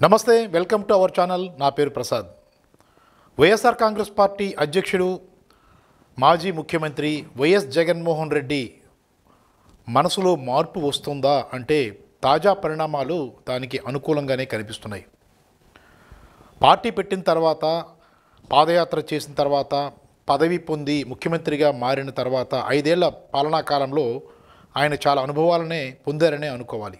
నమస్తే, welcome to our channel. నా పేరు ప్రసాద్. వైఎస్ఆర్ కాంగ్రెస్ పార్టీ అధ్యక్షుడు మాజీ ముఖ్యమంత్రి వైఎస్ జగన్మోహన్ రెడ్డి మనసులో మార్పు వస్తుందా అంటే తాజా పరిణామాలు దానికి అనుకూలంగానే కనిపిస్తున్నాయి. పార్టీ పెట్టిన తర్వాత, పాదయాత్ర చేసిన తర్వాత, పదవి పొంది ముఖ్యమంత్రిగా మారిన తర్వాత 5 ఏళ్ల పాలనా కాలంలో ఆయన చాలా అనుభవాలనే పొందారనే అనుకోవాలి.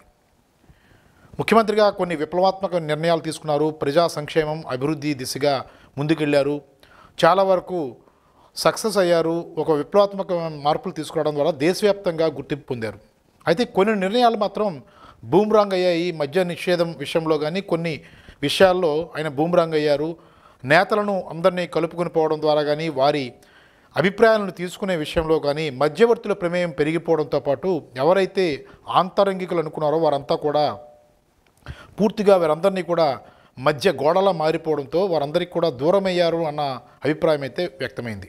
ముఖ్యమంత్రిగా కొన్ని విప్లవాత్మక నిర్ణయాలు తీసుకున్నారు. ప్రజా సంక్షేమం, అభివృద్ధి దిశగా ముందుకెళ్లారు. చాలా వరకు సక్సెస్ అయ్యారు. ఒక విప్లవాత్మక మార్పులు తీసుకురావడం ద్వారా దేశవ్యాప్తంగా గుర్తింపు పొందారు. అయితే కొన్ని నిర్ణయాలు మాత్రం బూమ్రాంగ్ అయ్యాయి. మద్య నిషేధం విషయంలో కానీ కొన్ని విషయాల్లో ఆయన బూమ్రాంగ్ అయ్యారు. నేతలను అందరినీ కలుపుకొని పోవడం ద్వారా కానీ, వారి అభిప్రాయాలను తీసుకునే విషయంలో కానీ మధ్యవర్తుల ప్రమేయం పెరిగిపోవడంతో పాటు ఎవరైతే ఆంతరంగికులు అనుకున్నారో వారంతా కూడా పూర్తిగా వారందరినీ కూడా మధ్య గోడలా మారిపోవడంతో వారందరికీ కూడా దూరమయ్యారు అన్న అభిప్రాయం అయితే వ్యక్తమైంది.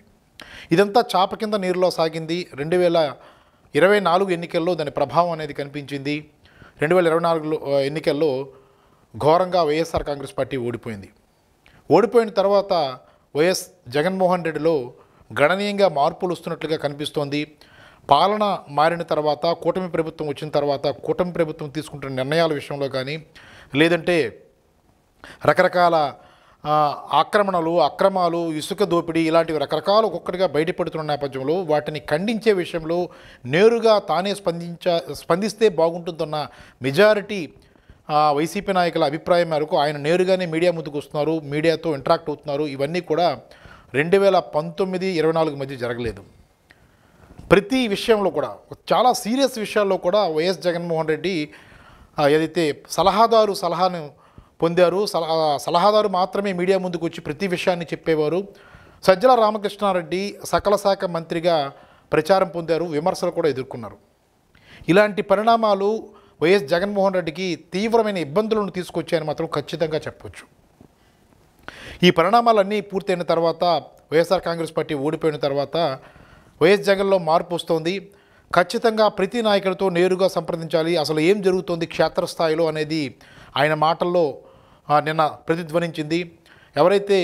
ఇదంతా చాప కింద నీరులో సాగింది. 2024 ఎన్నికల్లో దాని ప్రభావం అనేది కనిపించింది. 2024 ఎన్నికల్లో ఘోరంగా వైఎస్ఆర్ కాంగ్రెస్ పార్టీ ఓడిపోయింది. ఓడిపోయిన తర్వాత వైఎస్ జగన్మోహన్ రెడ్డిలో గణనీయంగా మార్పులు వస్తున్నట్లుగా కనిపిస్తోంది. పాలన మారిన తర్వాత, కూటమి ప్రభుత్వం వచ్చిన తర్వాత, కూటమి ప్రభుత్వం తీసుకుంటున్న నిర్ణయాల విషయంలో కానీ, లేదంటే రకరకాల ఆక్రమణలు, అక్రమాలు, ఇసుక దోపిడీ ఇలాంటివి రకరకాలు ఒక్కొక్కటిగా బయటపడుతున్న నేపథ్యంలో వాటిని ఖండించే విషయంలో నేరుగా తానే స్పందిస్తే బాగుంటుందన్న మెజారిటీ వైసీపీ నాయకుల అభిప్రాయం మేరకు ఆయన నేరుగానే మీడియా ముందుకు వస్తున్నారు, మీడియాతో ఇంటరాక్ట్ అవుతున్నారు. ఇవన్నీ కూడా 2019-24 మధ్య జరగలేదు. ప్రతి విషయంలో కూడా, చాలా సీరియస్ విషయాల్లో కూడా వైఎస్ జగన్మోహన్ రెడ్డి ఏదైతే సలహాను పొందారు, సలహాదారు మాత్రమే మీడియా ముందుకు వచ్చి ప్రతి విషయాన్ని చెప్పేవారు. సజ్జల రామకృష్ణారెడ్డి సకల శాఖ మంత్రిగా ప్రచారం పొందారు, విమర్శలు కూడా ఎదుర్కొన్నారు. ఇలాంటి పరిణామాలు వైఎస్ జగన్మోహన్ రెడ్డికి తీవ్రమైన ఇబ్బందులను తీసుకొచ్చాయని మాత్రం ఖచ్చితంగా చెప్పవచ్చు. ఈ పరిణామాలన్నీ పూర్తయిన తర్వాత, వైఎస్ఆర్ కాంగ్రెస్ పార్టీ ఓడిపోయిన తర్వాత వైఎస్ జగన్లో మార్పు వస్తోంది. ఖచ్చితంగా ప్రతి నాయకుడితో నేరుగా సంప్రదించాలి, అసలు ఏం జరుగుతోంది క్షేత్రస్థాయిలో అనేది ఆయన మాటల్లో నిన్న ప్రతిధ్వనించింది. ఎవరైతే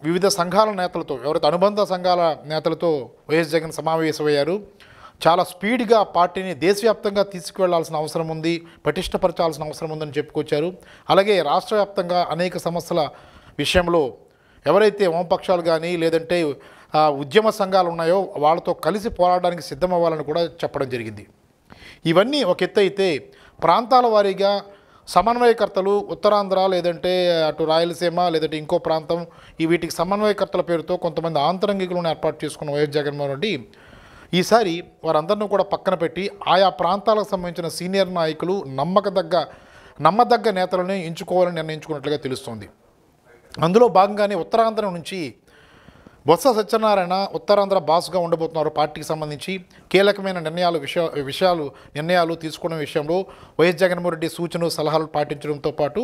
వివిధ సంఘాల నేతలతో, ఎవరైతే అనుబంధ సంఘాల నేతలతో వైఎస్ జగన్ సమావేశమయ్యారు. చాలా స్పీడ్గా పార్టీని దేశవ్యాప్తంగా తీసుకువెళ్లాల్సిన అవసరం ఉంది, పటిష్టపరచాల్సిన అవసరం ఉందని చెప్పుకొచ్చారు. అలాగే రాష్ట్ర వ్యాప్తంగా అనేక సమస్యల విషయంలో ఎవరైతే వామపక్షాలు కానీ, లేదంటే ఉద్యమ సంఘాలు ఉన్నాయో వాళ్ళతో కలిసి పోరాడడానికి సిద్ధమవ్వాలని కూడా చెప్పడం జరిగింది. ఇవన్నీ ఒక ఎత్తు అయితే, ప్రాంతాల వారీగా సమన్వయకర్తలు, ఉత్తరాంధ్ర లేదంటే అటు రాయలసీమ లేదంటే ఇంకో ప్రాంతం, వీటికి సమన్వయకర్తల పేరుతో కొంతమంది ఆంతరంగికులను ఏర్పాటు చేసుకున్న వైఎస్ జగన్మోహన్ రెడ్డి ఈసారి వారందరినీ కూడా పక్కన పెట్టి ఆయా ప్రాంతాలకు సంబంధించిన సీనియర్ నాయకులు, నమ్మదగ్గ నేతలను ఎంచుకోవాలని నిర్ణయించుకున్నట్లుగా తెలుస్తోంది. అందులో భాగంగానే ఉత్తరాంధ్ర నుంచి బొత్స సత్యనారాయణ ఉత్తరాంధ్ర బాస్గా ఉండబోతున్నారు. పార్టీకి సంబంధించి కీలకమైన నిర్ణయాలు తీసుకోవడం విషయంలో వైఎస్ జగన్మోహన్ రెడ్డి సూచనలు, సలహాలు పాటించడంతో పాటు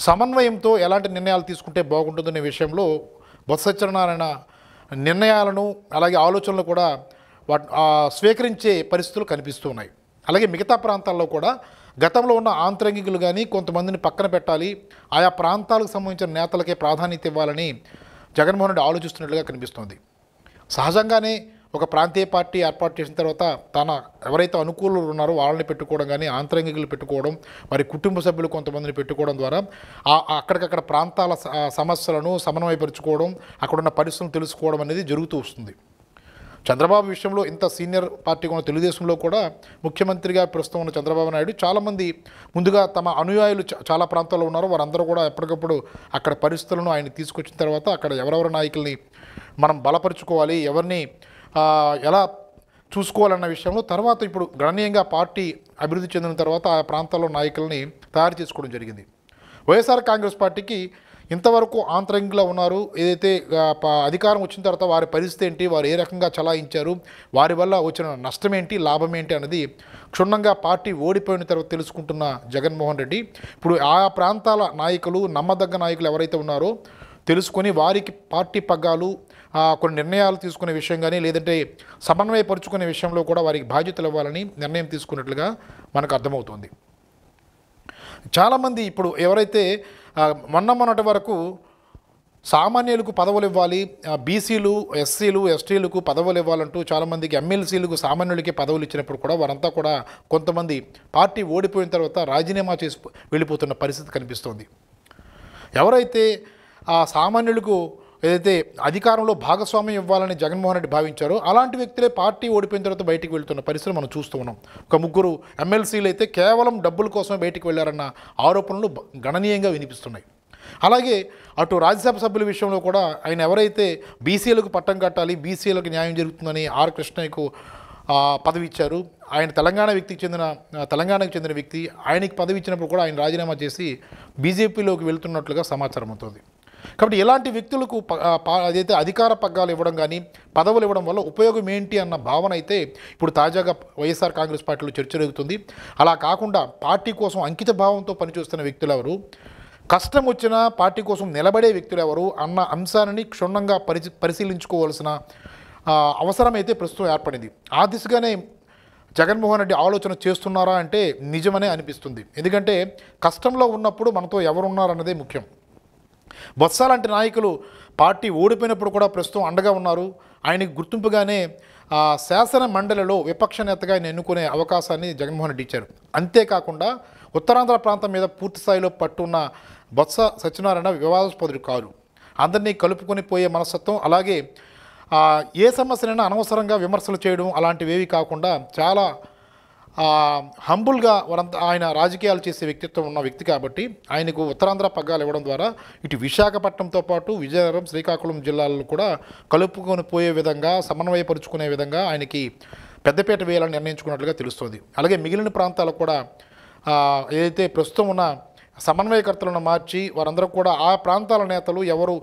సమన్వయంతో ఎలాంటి నిర్ణయాలు తీసుకుంటే బాగుంటుందనే విషయంలో బొత్స సత్యనారాయణ నిర్ణయాలను, అలాగే ఆలోచనలు కూడా స్వీకరించే పరిస్థితులు కనిపిస్తూ ఉన్నాయి. అలాగే మిగతా ప్రాంతాల్లో కూడా గతంలో ఉన్న ఆంతరంగికులు కానీ కొంతమందిని పక్కన పెట్టాలి, ఆయా ప్రాంతాలకు సంబంధించిన నేతలకే ప్రాధాన్యత ఇవ్వాలని జగన్మోహన్ రెడ్డి ఆలోచిస్తున్నట్లుగా కనిపిస్తోంది. సహజంగానే ఒక ప్రాంతీయ పార్టీ ఏర్పాటు చేసిన తర్వాత ఎవరైతే అనుకూలులు ఉన్నారో వాళ్ళని పెట్టుకోవడం కానీ, ఆంతరంగికులు పెట్టుకోవడం, వారి కుటుంబ సభ్యులు కొంతమందిని పెట్టుకోవడం ద్వారా అక్కడికక్కడ ప్రాంతాల సమస్యలను సమన్వయపరుచుకోవడం, అక్కడున్న పరిస్థితులను తెలుసుకోవడం అనేది జరుగుతూ వస్తుంది. చంద్రబాబు విషయంలో ఇంత సీనియర్ పార్టీ ఉన్న తెలుగుదేశంలో కూడా ముఖ్యమంత్రిగా ప్రస్తుతం ఉన్న చంద్రబాబు నాయుడు చాలామంది ముందుగా తమ అనుయాయులు చాలా ప్రాంతాల్లో ఉన్నారు. వారందరూ కూడా ఎప్పటికప్పుడు అక్కడ పరిస్థితులను ఆయన తీసుకొచ్చిన తర్వాత అక్కడ ఎవరెవరి నాయకుల్ని మనం బలపరుచుకోవాలి, ఎవరిని ఎలా చూసుకోవాలన్న విషయంలో తర్వాత ఇప్పుడు గణనీయంగా పార్టీ అభివృద్ధి చెందిన తర్వాత ఆ ప్రాంతాల్లో నాయకుల్ని తయారు చేసుకోవడం జరిగింది. వైఎస్ఆర్ కాంగ్రెస్ పార్టీకి ఇంతవరకు ఆంతరంగిలా ఉన్నారు. ఏదైతే అధికారం వచ్చిన తర్వాత వారి పరిస్థితి ఏంటి, వారు ఏ రకంగా చలాయించారు, వారి వల్ల వచ్చిన నష్టం ఏంటి, లాభం ఏంటి అనేది క్షుణ్ణంగా పార్టీ ఓడిపోయిన తర్వాత తెలుసుకుంటున్న జగన్మోహన్ రెడ్డి ఇప్పుడు ఆయా ప్రాంతాల నాయకులు, నమ్మదగ్గ నాయకులు ఎవరైతే ఉన్నారో తెలుసుకొని వారికి పార్టీ పగ్గాలు, కొన్ని నిర్ణయాలు తీసుకునే విషయం కానీ, లేదంటే సమన్వయపరుచుకునే విషయంలో కూడా వారికి బాధ్యతలు ఇవ్వాలని నిర్ణయం తీసుకున్నట్లుగా మనకు అర్థమవుతుంది. చాలామంది ఇప్పుడు ఎవరైతే మొన్నటి వరకు సామాన్యులకు పదవులు ఇవ్వాలి, బీసీలు, ఎస్సీలు, ఎస్టీలకు పదవులు ఇవ్వాలంటూ చాలామందికి ఎమ్మెల్సీలకు సామాన్యులకి పదవులు ఇచ్చినప్పుడు కూడా వారంతా కూడా కొంతమంది పార్టీ ఓడిపోయిన తర్వాత రాజీనామా చేసి వెళ్ళిపోతున్న పరిస్థితి కనిపిస్తోంది. ఎవరైతే ఆ సామాన్యులకు ఏదైతే అధికారంలో భాగస్వామ్యం ఇవ్వాలని జగన్మోహన్ రెడ్డి భావించారో అలాంటి వ్యక్తులే పార్టీ ఓడిపోయిన తర్వాత బయటికి వెళ్తున్న పరిస్థితులు మనం చూస్తూ ఉన్నాం. ఒక ముగ్గురు ఎమ్మెల్సీలు అయితే కేవలం డబ్బుల కోసమే బయటికి వెళ్ళారన్న ఆరోపణలు గణనీయంగా వినిపిస్తున్నాయి. అలాగే అటు రాజ్యసభ సభ్యుల విషయంలో కూడా ఆయన ఎవరైతే బీసీలకు పట్టం కట్టాలి, బీసీలకు న్యాయం జరుగుతుందని ఆర్ కృష్ణయ్యకు పదవి ఇచ్చారు, ఆయన తెలంగాణకు చెందిన వ్యక్తి, ఆయనకి పదవి ఇచ్చినప్పుడు కూడా ఆయన రాజీనామా చేసి బీజేపీలోకి వెళ్తున్నట్లుగా సమాచారం అవుతుంది. కాబట్టి ఇలాంటి వ్యక్తులకు అదైతే అధికార పగ్గాలు ఇవ్వడం కానీ పదవులు ఇవ్వడం వల్ల ఉపయోగం ఏంటి అన్న భావన అయితే ఇప్పుడు తాజాగా వైఎస్ఆర్ కాంగ్రెస్ పార్టీలో చర్చ జరుగుతుంది. అలా కాకుండా పార్టీ కోసం అంకిత భావంతో పనిచేస్తున్న వ్యక్తులు ఎవరు, కష్టం వచ్చినా పార్టీ కోసం నిలబడే వ్యక్తులు ఎవరు అన్న అంశాన్ని క్షుణ్ణంగా పరిశీలించుకోవాల్సిన అవసరం అయితే ప్రస్తుతం ఏర్పడింది. ఆ దిశగానే జగన్మోహన్ రెడ్డి ఆలోచన చేస్తున్నారా అంటే నిజమనే అనిపిస్తుంది. ఎందుకంటే కష్టంలో ఉన్నప్పుడు మనతో ఎవరున్నారన్నదే ముఖ్యం. బొత్స లాంటి నాయకులు పార్టీ ఓడిపోయినప్పుడు కూడా ప్రస్తుతం అండగా ఉన్నారు. ఆయనకు గుర్తింపుగానే శాసన మండలిలో విపక్ష నేతగా ఆయన ఎన్నుకునే అవకాశాన్ని జగన్మోహన్ రెడ్డి ఇచ్చారు. అంతేకాకుండా ఉత్తరాంధ్ర ప్రాంతం మీద పూర్తి స్థాయిలో పట్టున్న బొత్స సత్యనారాయణ వివాదాస్పదుడు కాదు. అందరినీ కలుపుకొని పోయే మనస్తత్వం, అలాగే ఏ సమస్యనైనా అనవసరంగా విమర్శలు చేయడం అలాంటివేవి కాకుండా చాలా హంబుల్గా ఆయన రాజకీయాలు చేసే వ్యక్తిత్వం ఉన్న వ్యక్తి కాబట్టి ఆయనకు ఉత్తరాంధ్ర పగ్గాలు ఇవ్వడం ద్వారా ఇటు విశాఖపట్నంతో పాటు విజయనగరం, శ్రీకాకుళం జిల్లాలను కూడా కలుపుకొని పోయే విధంగా, సమన్వయపరుచుకునే విధంగా ఆయనకి పెద్దపీట వేయాలని నిర్ణయించుకున్నట్లుగా తెలుస్తుంది. అలాగే మిగిలిన ప్రాంతాలకు కూడా ఏదైతే ప్రస్తుతం ఉన్న సమన్వయకర్తలను మార్చి వారందరూ కూడా ఆ ప్రాంతాల నేతలు ఎవరు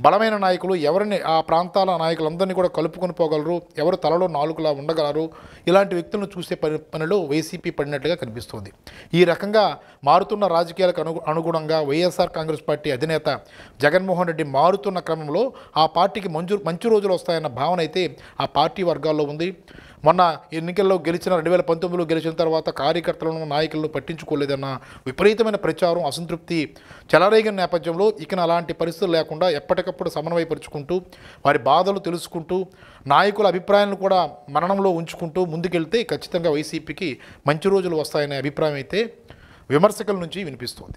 బలమైన నాయకులు, ఎవరిని ఆ ప్రాంతాల నాయకులందరినీ కూడా కలుపుకొని పోగలరు, ఎవరు తలలో నాలుగులా ఉండగలరు, ఇలాంటి వ్యక్తులను చూసే పనిలో వైసీపీ పడినట్లుగా కనిపిస్తుంది. ఈ రకంగా మారుతున్న రాజకీయాలకు అనుగుణంగా వైఎస్ఆర్ కాంగ్రెస్ పార్టీ అధినేత జగన్మోహన్ రెడ్డి మారుతున్న క్రమంలో ఆ పార్టీకి మంచి రోజులు వస్తాయన్న భావన అయితే ఆ పార్టీ వర్గాల్లో ఉంది. మొన్న ఎన్నికల్లో 2019లో గెలిచిన తర్వాత కార్యకర్తలను, నాయకులను పట్టించుకోలేదన్న విపరీతమైన ప్రచారం, అసంతృప్తి చెలరేగిన నేపథ్యంలో ఇక అలాంటి పరిస్థితులు లేకుండా ఎప్పటికప్పుడు సమన్వయపరుచుకుంటూ వారి బాధలు తెలుసుకుంటూ నాయకుల అభిప్రాయాలను కూడా మననంలో ఉంచుకుంటూ ముందుకెళ్తే ఖచ్చితంగా వైసీపీకి మంచి రోజులు వస్తాయనే అభిప్రాయం అయితే విమర్శకుల నుంచి వినిపిస్తోంది.